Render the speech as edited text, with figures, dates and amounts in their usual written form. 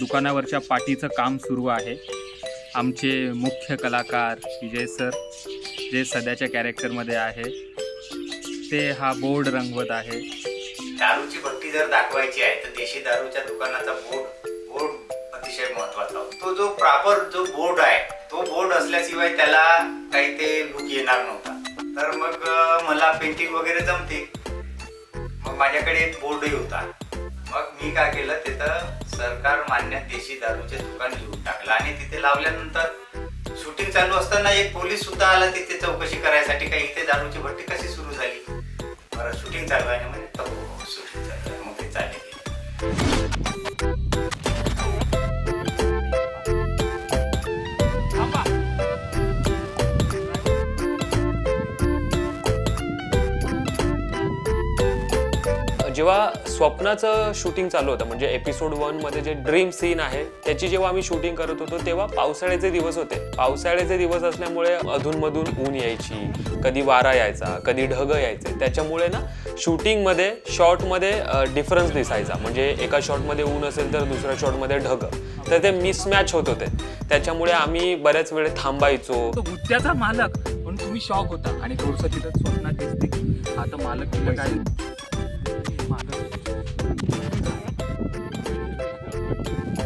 दुकानावरच्या पाटीचं काम सुरू आहे. आमचे मुख्य कलाकार विजय सर जे सध्याच्या कॅरेक्टरमध्ये आहे ते हा बोर्ड रंगवत आहे. दारूची भट्टी जर दाखवायची आहे तर देशी दारूच्या दुकानाचा बोर्ड अतिशय महत्वाचा होता. तो जो प्रॉपर जो बोर्ड आहे तो बोर्ड असल्याशिवाय त्याला काही ते लुक येणार नव्हता. तर मग मला पेंटिंग वगैरे जमते. मग माझ्याकडे एक बोर्डही होता. मग मी काय केलं, तिथं सरकार मान्य देशी दारूचे दुकान लिहून टाकलं आणि तिथे लावल्यानंतर शूटिंग चालू असताना एक पोलीस सुद्धा आला तिथे चौकशी करायसाठी काही इथे दारूची भट्टी कशी सुरू झाली. बरं शूटिंग चालू आहे म्हणजे शूटिंग चालू आहे. मग ते चालेल. जेव्हा स्वप्नाचं शूटिंग चालू होतं म्हणजे एपिसोड 1 मध्ये जे ड्रीम सीन आहे त्याची जेव्हा आम्ही शूटिंग करत होतो तेव्हा पावसाळ्याचे दिवस होते. पावसाळ्याचे दिवस असल्यामुळे अधूनमधून ऊन यायची, कधी वारा यायचा, कधी ढग यायचे. त्याच्यामुळे ना शूटिंगमध्ये शॉटमध्ये डिफरन्स दिसायचा. म्हणजे एका शॉटमध्ये ऊन असेल तर दुसऱ्या शॉटमध्ये ढग, तर ते मिसमॅच होत होते. त्याच्यामुळे आम्ही बऱ्याच वेळ थांबायचो. तो गुत्त्याचा मालक म्हणून तुम्ही शॉक होता आणि थोडंसं तिथं स्वप्नात दिसते की आता मालक तिथं काय मालक